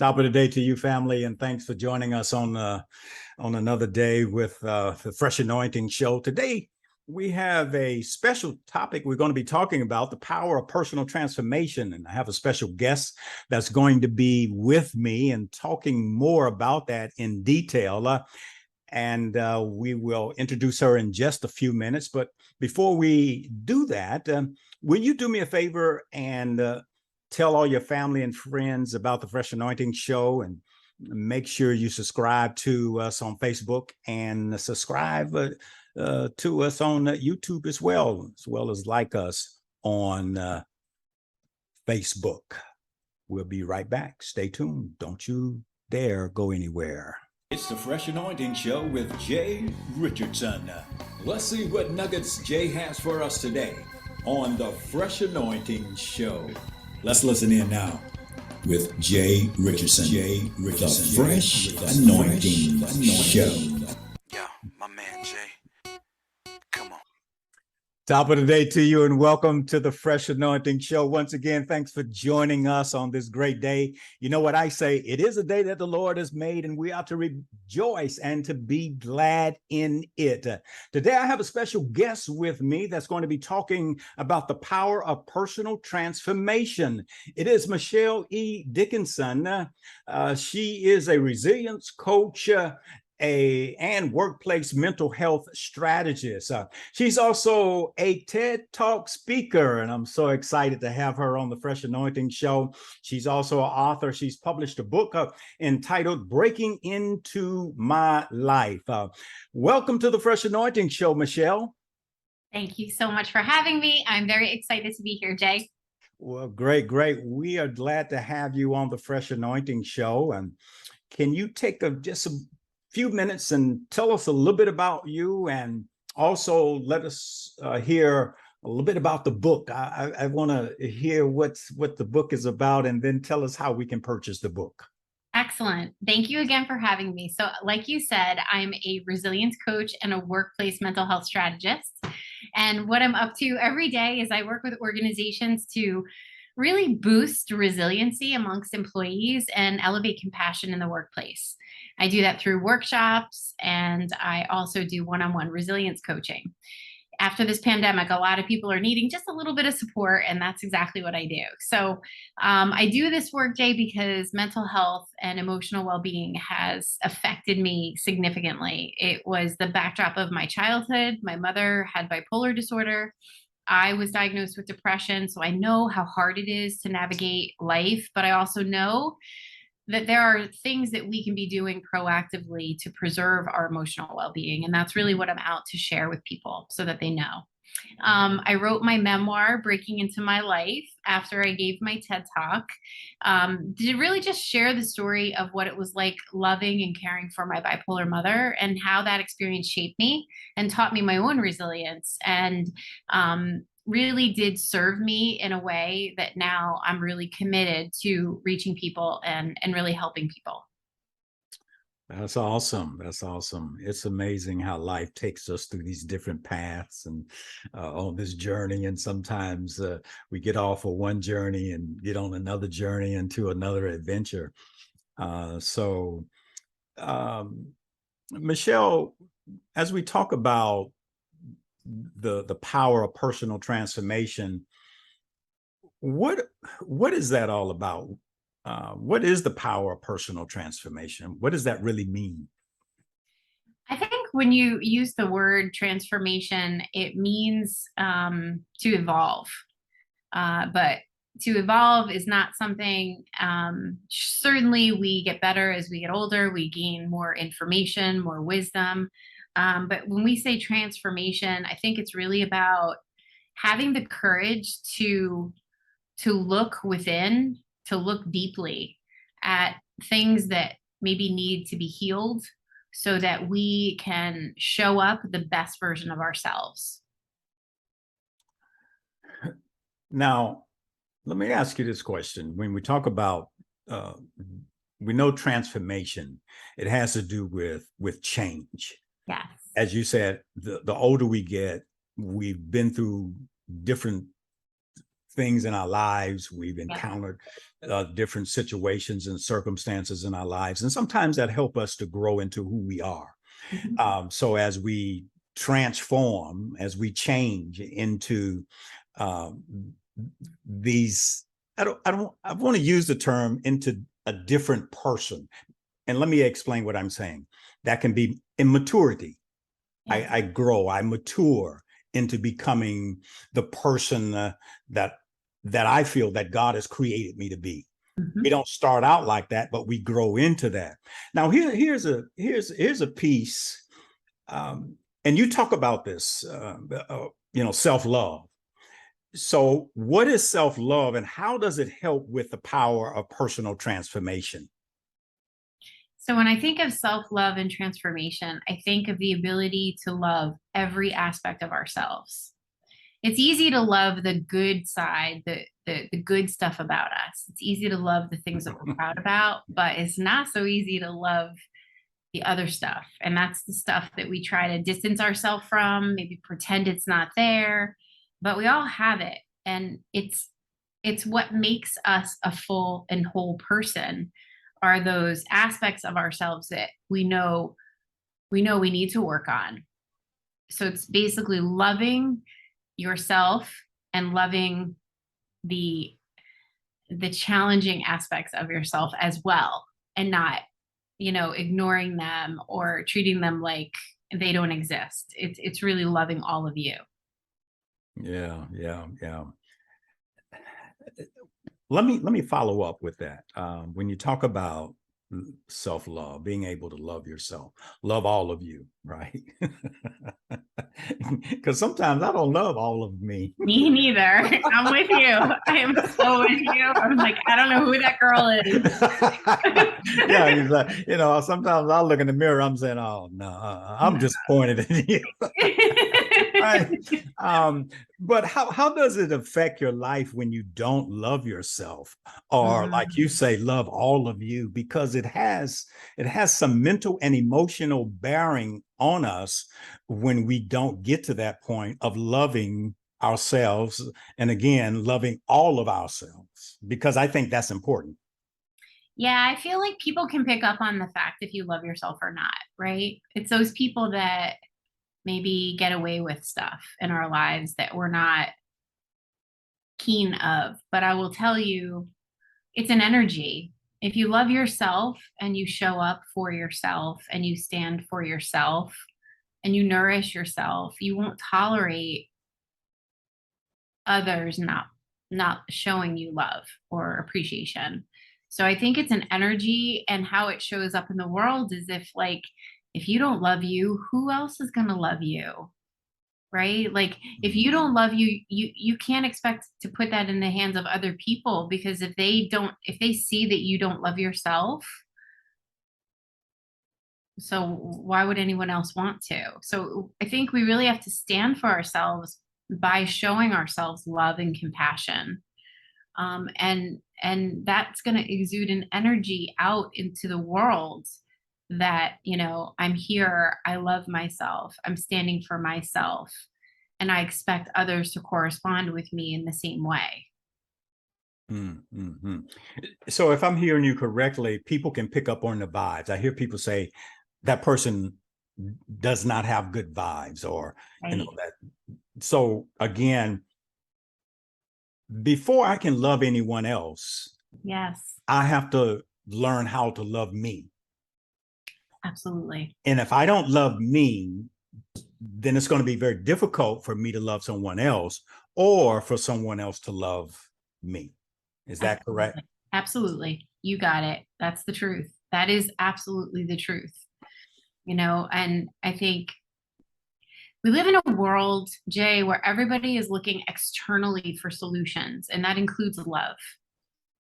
Top of the day to you, family, and thanks for joining us on another day with the Fresh Anointing Show. Today, we have a special topic we're going to be talking about, the power of personal transformation. And I have a special guest that's going to be with me and talking more about that in detail. And we will introduce her in just a few minutes. But before we do that, will you do me a favor and tell all your family and friends about the Fresh Anointing Show, and make sure you subscribe to us on Facebook and subscribe to us on YouTube as well as like us on Facebook. We'll be right back. Stay tuned. Don't you dare go anywhere. It's the Fresh Anointing Show with Jay Richardson. Let's see what nuggets Jay has for us today on the Fresh Anointing Show. Let's listen in now with Jay Richardson. The Fresh Anointing Show. Yo, my man Jay. Come on. Top of the day to you, and welcome to the Fresh Anointing Show. Once again, thanks for joining us on this great day. You know what I say? It is a day that the Lord has made, and we ought to rejoice and to be glad in it. Today, I have a special guest with me that's going to be talking about the power of personal transformation. It is Michele E. Dickinson. She is a resilience coach, and workplace mental health strategist. She's also a TED Talk speaker, and I'm so excited to have her on the Fresh Anointing Show. She's also an author. She's published a book entitled Breaking Into My Life. Welcome to the Fresh Anointing Show, Michele. Thank you so much for having me. I'm very excited to be here, Jay. Well, great. We are glad to have you on the Fresh Anointing Show. And can you take just a few minutes and tell us a little bit about you, and also let us hear a little bit about the book. I want to hear what the book is about, and then tell us how we can purchase the book. Excellent. Thank you again for having me. So like you said, I'm a resilience coach and a workplace mental health strategist. And what I'm up to every day is I work with organizations to really boost resiliency amongst employees and elevate compassion in the workplace. I do that through workshops, and I also do one-on-one resilience coaching. After this pandemic, a lot of people are needing just a little bit of support, and that's exactly what I do. So I do this work, Jay, because mental health and emotional well-being has affected me significantly. It was the backdrop of my childhood. My mother had bipolar disorder. I was diagnosed with depression, so I know how hard it is to navigate life, but I also know that there are things that we can be doing proactively to preserve our emotional well-being. And that's really what I'm out to share with people so that they know. I wrote my memoir, Breaking Into My Life, after I gave my TED Talk, to really just share the story of what it was like loving and caring for my bipolar mother, and how that experience shaped me and taught me my own resilience, and really did serve me in a way that now I'm really committed to reaching people and really helping people. That's awesome. It's amazing how life takes us through these different paths and on this journey. And sometimes we get off of one journey and get on another journey into another adventure. Michele, as we talk about the power of personal transformation, what is that all about? What is the power of personal transformation? What does that really mean? I think when you use the word transformation, it means to evolve. But to evolve is not something, certainly we get better as we get older, we gain more information, more wisdom. But when we say transformation, I think it's really about having the courage to look within, to look deeply at things that maybe need to be healed so that we can show up the best version of ourselves. Now, let me ask you this question. When we talk about, we know transformation, it has to do with change. Yes. As you said, the older we get, we've been through different things in our lives. We've Yeah. encountered different situations and circumstances in our lives. And sometimes that help us to grow into who we are. So as we transform, as we change into these, I want to use the term into a different person. And let me explain what I'm saying. That can be immaturity. Yeah. I grow, I mature into becoming the person that I feel that God has created me to be. We don't start out like that, but we grow into that. Now, here's a piece, and you talk about this, self-love. So, what is self-love, and how does it help with the power of personal transformation? So when I think of self-love and transformation, I think of the ability to love every aspect of ourselves. It's easy to love the good side, the good stuff about us. It's easy to love the things that we're proud about, but it's not so easy to love the other stuff. And that's the stuff that we try to distance ourselves from, maybe pretend it's not there, but we all have it. And it's what makes us a full and whole person, are those aspects of ourselves that we know we need to work on. So it's basically loving yourself and loving the challenging aspects of yourself as well, and not, ignoring them or treating them like they don't exist. It's really loving all of you. Yeah. Let me follow up with that. When you talk about self-love, being able to love yourself, love all of you, right? Because sometimes I don't love all of me. Me neither. I'm with you. I am so with you. I'm like, I don't know who that girl is. Yeah, sometimes I look in the mirror, I'm saying, oh no, I'm disappointed in you. Right. But how does it affect your life when you don't love yourself, or like you say, love all of you? Because it has some mental and emotional bearing on us when we don't get to that point of loving ourselves, and again, loving all of ourselves, because I think that's important. Yeah, I feel like people can pick up on the fact if you love yourself or not, right? It's those people that maybe get away with stuff in our lives that we're not keen of. But I will tell you, it's an energy. If you love yourself and you show up for yourself and you stand for yourself and you nourish yourself, you won't tolerate others not showing you love or appreciation. So I think it's an energy, and how it shows up in the world is if you don't love you, who else is going to love you? Right? Like if you don't love you, you can't expect to put that in the hands of other people, because if they see that you don't love yourself, so why would anyone else want to? So I think we really have to stand for ourselves by showing ourselves love and compassion. And that's going to exude an energy out into the world that, I'm here, I love myself, I'm standing for myself, and I expect others to correspond with me in the same way. Mm-hmm. So if I'm hearing you correctly, people can pick up on the vibes. I hear people say that person does not have good vibes, or Right. that. So again, before I can love anyone else, Yes, I have to learn how to love me. absolutely. And if I don't love me, then it's going to be very difficult for me to love someone else, or for someone else to love me. Is that Absolutely. correct? Absolutely. You got it. That's the truth. That is absolutely the truth. And I think we live in a world, Jay, where everybody is looking externally for solutions, and that includes love,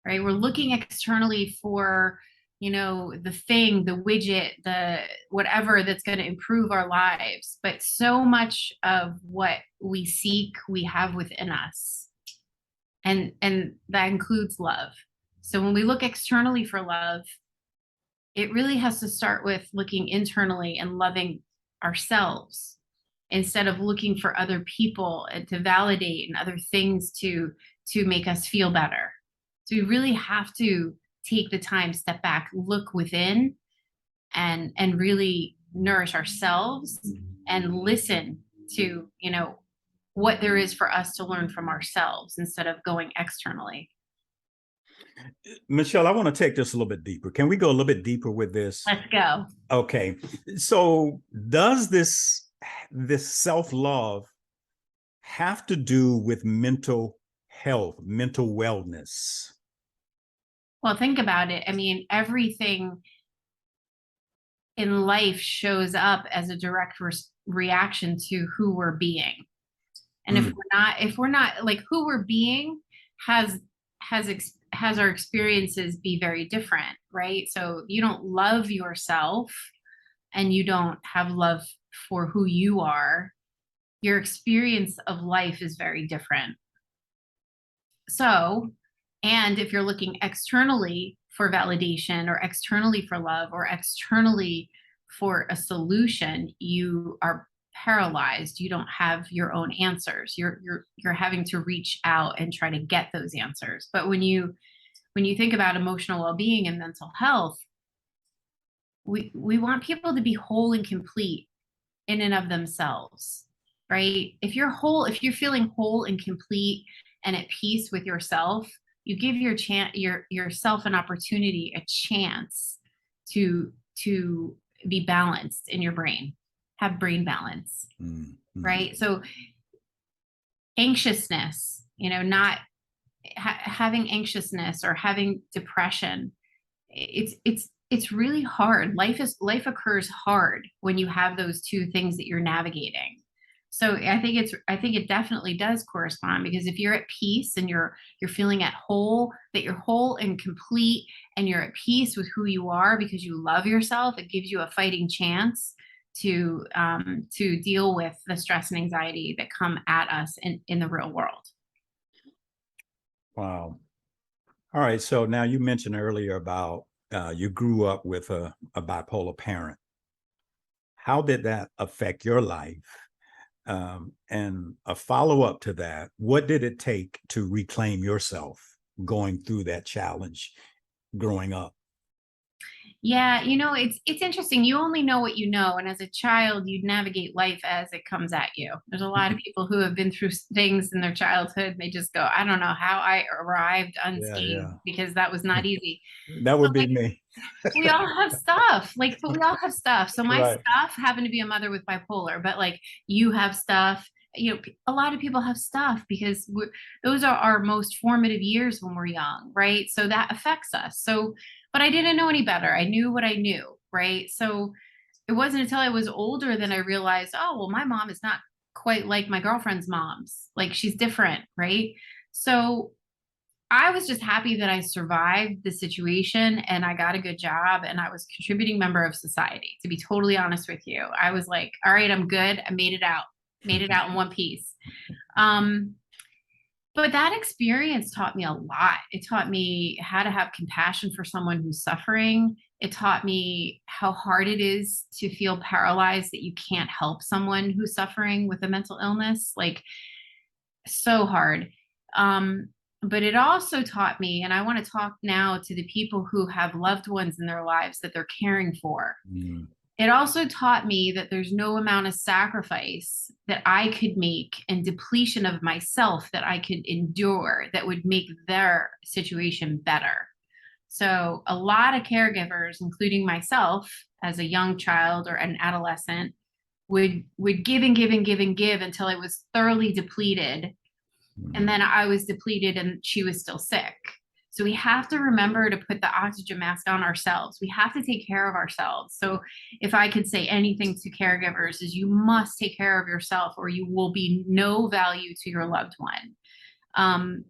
right? We're looking externally for, the thing, the widget, the whatever that's going to improve our lives. But so much of what we seek, we have within us. And that includes love. So when we look externally for love, it really has to start with looking internally and loving ourselves, instead of looking for other people and to validate and other things to to make us feel better. So we really have to take the time, step back, look within, and really nourish ourselves and listen to, what there is for us to learn from ourselves instead of going externally. Michele, I want to take this a little bit deeper. Can we go a little bit deeper with this? Let's go. Okay. So does this self-love have to do with mental health, mental wellness? Well, think about it. I mean, everything in life shows up as a direct reaction to who we're being. And if we're not like who we're being has our experiences be very different, right? So you don't love yourself and you don't have love for who you are, your experience of life is very different. So, and if you're looking externally for validation or externally for love or externally for a solution, you are paralyzed. You don't have your own answers. You're having to reach out and try to get those answers. But when you think about emotional well-being and mental health, we want people to be whole and complete in and of themselves, right? If you're feeling whole and complete and at peace with yourself, you give yourself an opportunity, a chance to be balanced in your brain, have brain balance, right? So anxiousness, not having anxiousness or having depression, it's really hard. Life occurs hard when you have those two things that you're navigating. So I think it definitely does correspond, because if you're at peace and you're feeling that you're whole and complete and you're at peace with who you are because you love yourself, it gives you a fighting chance to deal with the stress and anxiety that come at us in the real world. Wow. All right. So now you mentioned earlier about you grew up with a bipolar parent. How did that affect your life? And a follow-up to that, what did it take to reclaim yourself going through that challenge growing up? Yeah, it's interesting. You only know what you know. And as a child, you navigate life as it comes at you. There's a lot of people who have been through things in their childhood. And they just go, I don't know how I arrived unscathed, because that was not easy. That would be me. We all have stuff, but we all have stuff. So my Right. stuff happened to be a mother with bipolar, but you have stuff. A lot of people have stuff because those are our most formative years when we're young, right? So that affects us. So, but I didn't know any better. I knew what I knew, right? So it wasn't until I was older that I realized, oh, well, my mom is not quite like my girlfriend's mom's. She's different, right? So I was just happy that I survived the situation and I got a good job and I was a contributing member of society, to be totally honest with you. I was like, all right, I'm good. I made it out in one piece. But that experience taught me a lot. It taught me how to have compassion for someone who's suffering. It taught me how hard it is to feel paralyzed, that you can't help someone who's suffering with a mental illness, so hard. But it also taught me, and I want to talk now to the people who have loved ones in their lives that they're caring for. It also taught me that there's no amount of sacrifice that I could make and depletion of myself that I could endure that would make their situation better. So a lot of caregivers, including myself as a young child or an adolescent, would give and give and give and give until I was thoroughly depleted. And then I was depleted and she was still sick. So we have to remember to put the oxygen mask on ourselves. We have to take care of ourselves. So if I could say anything to caregivers, is you must take care of yourself or you will be no value to your loved one.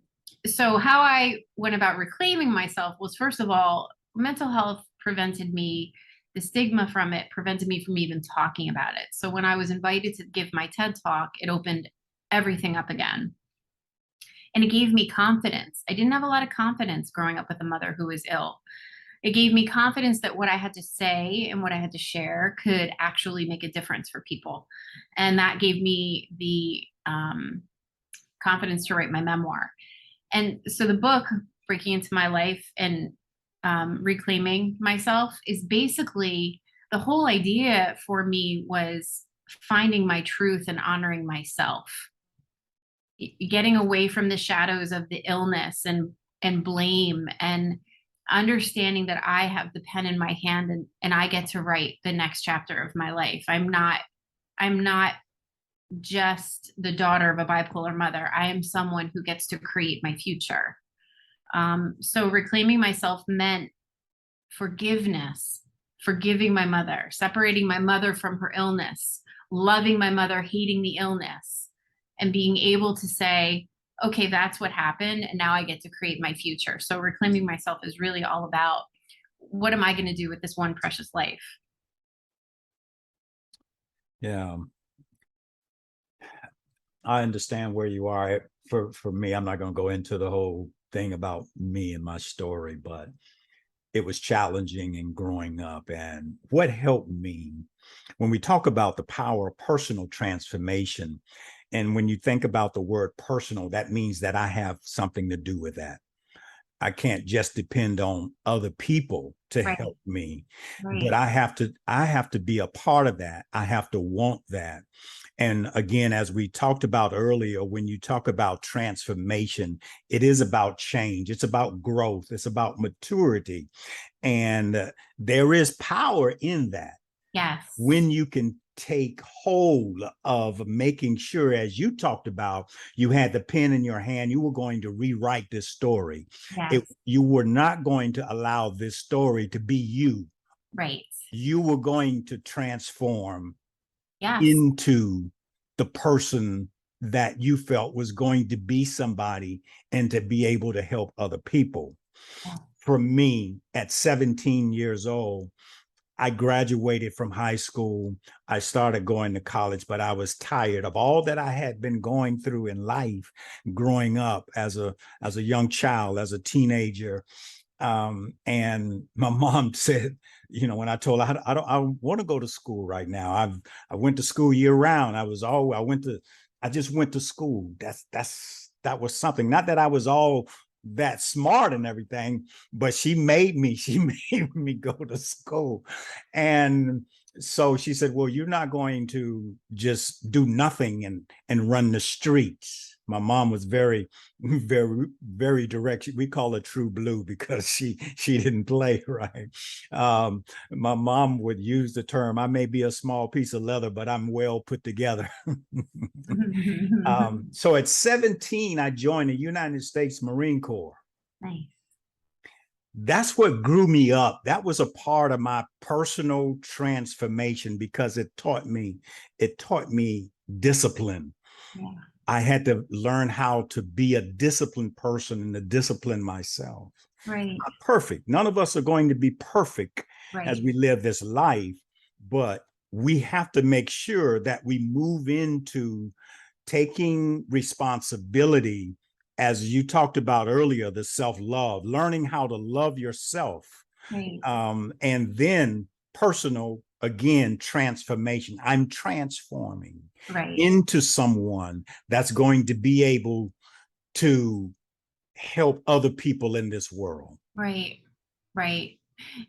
So how I went about reclaiming myself was, first of all, mental health prevented me, the stigma from it prevented me from even talking about it. So when I was invited to give my TED Talk, it opened everything up again. And it gave me confidence. I didn't have a lot of confidence growing up with a mother who was ill. It gave me confidence that what I had to say and what I had to share could actually make a difference for people. And that gave me the confidence to write my memoir. And so the book, Breaking Into My Life and Reclaiming Myself, is basically the whole idea for me was finding my truth and honoring myself, getting away from the shadows of the illness and blame, and understanding that I have the pen in my hand, and I get to write the next chapter of my life. I'm not just the daughter of a bipolar mother. I am someone who gets to create my future. So reclaiming myself meant forgiveness, forgiving my mother, separating my mother from her illness, loving my mother, hating the illness, and being able to say, okay, that's what happened, and now I get to create my future. So reclaiming myself is really all about, what am I going to do with this one precious life? Yeah. I understand where you are. For me, I'm not going to go into the whole thing about me and my story, but it was challenging in growing up. And what helped me, when we talk about the power of personal transformation, and when you think about the word personal, that means that I have something to do with that. I can't just depend on other people to Right. help me, Right. but I have to be a part of that. I have to want that. And again, as we talked about earlier, when you talk about transformation, it is about change. It's about growth. It's about maturity. And there is power in that. Yes. When you can take hold of making sure, as you talked about, you had the pen in your hand, you were going to rewrite this story. Yes. You were not going to allow this story to be you. Right. You were going to transform Yes. into the person that you felt was going to be somebody and to be able to help other people. Yeah. For me, at 17 years old, I graduated from high school. I started going to college, but I was tired of all that I had been going through in life, growing up as a young child, as a teenager. And my mom said, when I told her, I want to go to school right now. I went to school year round. I just went to school. That was something. Not that I was all that smart and everything, but she made me go to school. And so she said, well, you're not going to just do nothing and run the streets. My mom was very, very, very direct. We call her true blue because she didn't play, right. My mom would use the term, I may be a small piece of leather, but I'm well put together. So at 17, I joined the United States Marine Corps. Nice. That's what grew me up. That was a part of my personal transformation because it taught me discipline. Yeah. I had to learn how to be a disciplined person and to discipline myself. Right. Not perfect. None of us are going to be perfect as we live this life, but we have to make sure that we move into taking responsibility, as you talked about earlier, the self-love, learning how to love yourself. Right. And then personal, again, transformation. I'm transforming into someone that's going to be able to help other people in this world. Right. Right.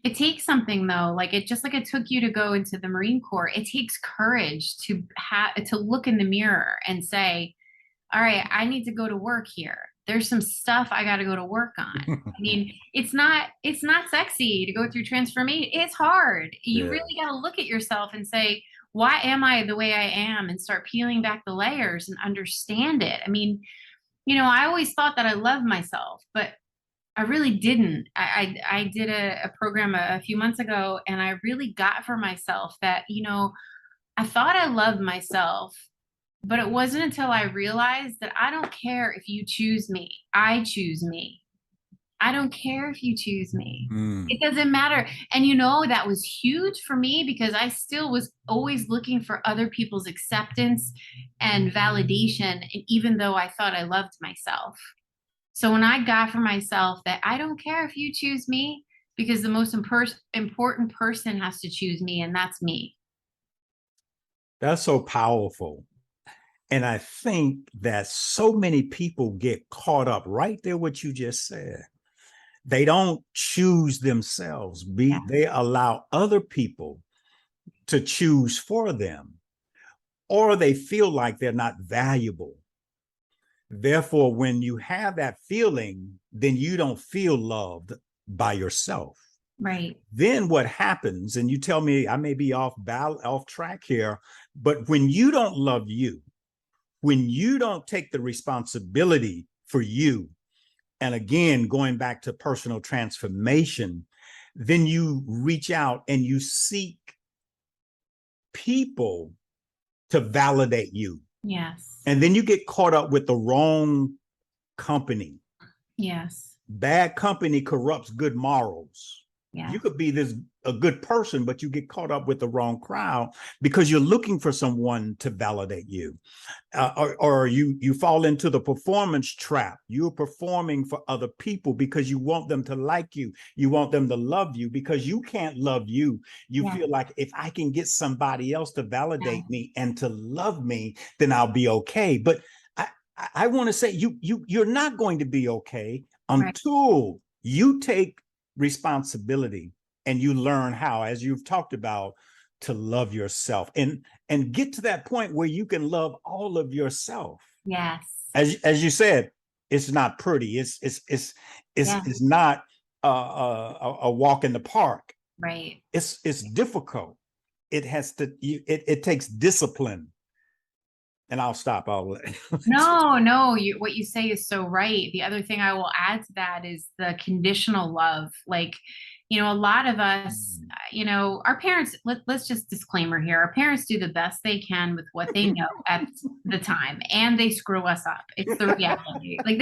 It takes something though, just like it took you to go into the Marine Corps, it takes courage to look in the mirror and say, all right, I need to go to work here. There's some stuff I got to go to work on. I mean, it's not sexy to go through transformation. It's hard. You really got to look at yourself and say, why am I the way I am? And start peeling back the layers and understand it. I mean, I always thought that I loved myself, but I really didn't. I did a program a few months ago, and I really got for myself that, I thought I loved myself, but it wasn't until I realized that I don't care if you choose me. I choose me. I don't care if you choose me. It doesn't matter. And that was huge for me because I still was always looking for other people's acceptance and validation, even though I thought I loved myself. So when I got for myself that I don't care if you choose me, because the most important person has to choose me, and that's me. That's so powerful. And I think that so many people get caught up right there, what you just said. They don't choose themselves. They allow other people to choose for them, or they feel like they're not valuable. Therefore, when you have that feeling, then you don't feel loved by yourself. Right. Then what happens, and you tell me I may be off track here, but when you don't love you, when you don't take the responsibility for you, and again, going back to personal transformation, then you reach out and you seek people to validate you. Yes. And then you get caught up with the wrong company. Yes. Bad company corrupts good morals. Yeah. You could be a good person, but you get caught up with the wrong crowd because you're looking for someone to validate you. Or you fall into the performance trap. You're performing for other people because you want them to like you. You want them to love you because you can't love you. You feel like if I can get somebody else to validate me and to love me, then I'll be okay. But I want to say you're not going to be okay until you take responsibility and you learn how, as you've talked about, to love yourself and get to that point where you can love all of yourself. Yes. As you said, it's not pretty. It's not a walk in the park. Right. It's difficult. It has to. It takes discipline. And I'll stop. No, what you say is so right. The other thing I will add to that is the conditional love. Like, a lot of us, our parents, let's just disclaimer here. Our parents do the best they can with what they know at the time, and they screw us up. It's the reality. Like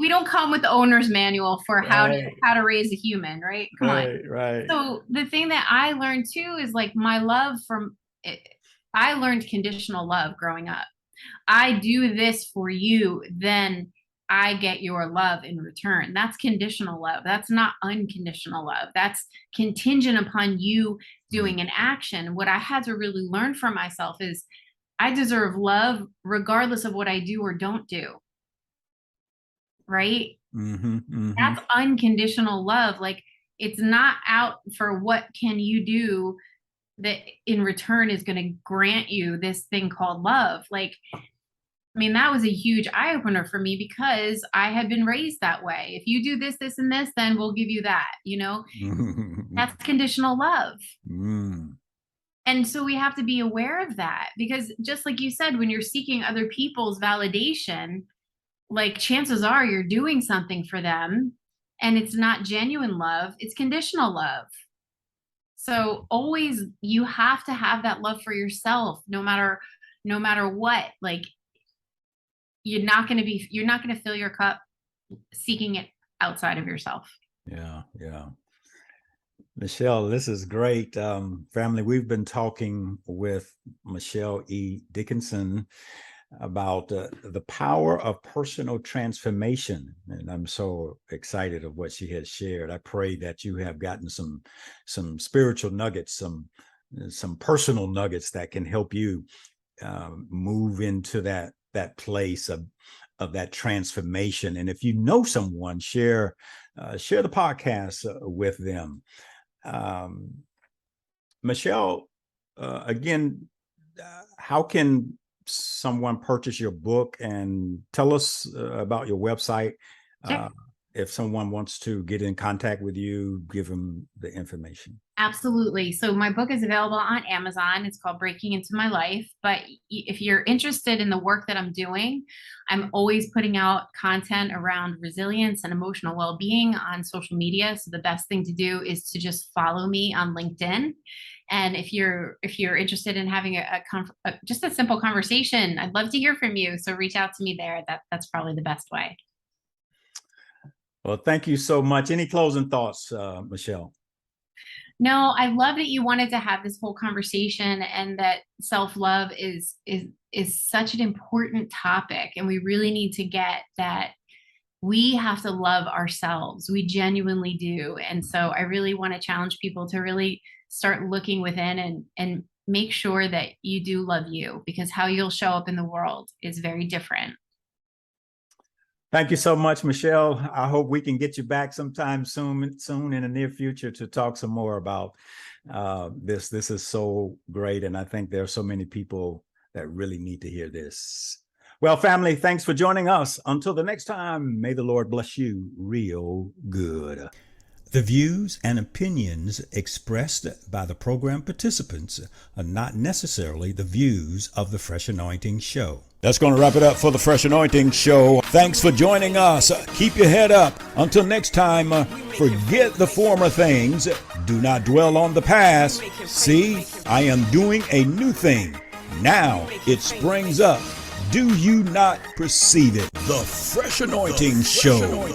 we don't come with the owner's manual for how to raise a human, right? Come on. Right. So the thing that I learned too is like my love I learned conditional love growing up. I do this for you, then I get your love in return. That's conditional love. That's not unconditional love. That's contingent upon you doing an action. What I had to really learn for myself is I deserve love regardless of what I do or don't do. Right? That's unconditional love. Like, it's not out for what can you do that in return is going to grant you this thing called love. Like, I mean, that was a huge eye opener for me because I had been raised that way. If you do this, this, and this, then we'll give you that, that's conditional love. And so we have to be aware of that because just like you said, when you're seeking other people's validation, like chances are you're doing something for them and it's not genuine love, it's conditional love. So always you have to have that love for yourself, no matter what. Like, you're not going to fill your cup seeking it outside of yourself. Yeah. Michele, this is great. Family, we've been talking with Michele E. Dickinson about the power of personal transformation. And I'm so excited of what she has shared. I pray that you have gotten some spiritual nuggets, some personal nuggets that can help you move into that place of that transformation. And if you know someone, share the podcast with them. Michele, again, how can someone purchase your book, and tell us about your website? Sure. If someone wants to get in contact with you, give them the information. Absolutely. So my book is available on Amazon. It's called Breaking Into My Life. But if you're interested in the work that I'm doing, I'm always putting out content around resilience and emotional well-being on social media. So the best thing to do is to just follow me on LinkedIn. And if you're interested in having just a simple conversation, I'd love to hear from you. So reach out to me there. That's probably the best way. Well, thank you so much. Any closing thoughts, Michele? No, I love that you wanted to have this whole conversation, and that self-love is such an important topic. And we really need to get that we have to love ourselves. We genuinely do. And so I really want to challenge people to really start looking within and make sure that you do love you, because how you'll show up in the world is very different. Thank you so much, Michelle. I hope we can get you back sometime soon in the near future to talk some more about this. This is so great. And I think there are so many people that really need to hear this. Well, family, thanks for joining us. Until the next time, may the Lord bless you real good. The views and opinions expressed by the program participants are not necessarily the views of the Fresh Anointing Show. That's going to wrap it up for the Fresh Anointing Show. Thanks for joining us. Keep your head up. Until next time, forget the former things. Do not dwell on the past. See, I am doing a new thing. Now it springs up. Do you not perceive it? The Fresh Anointing Show.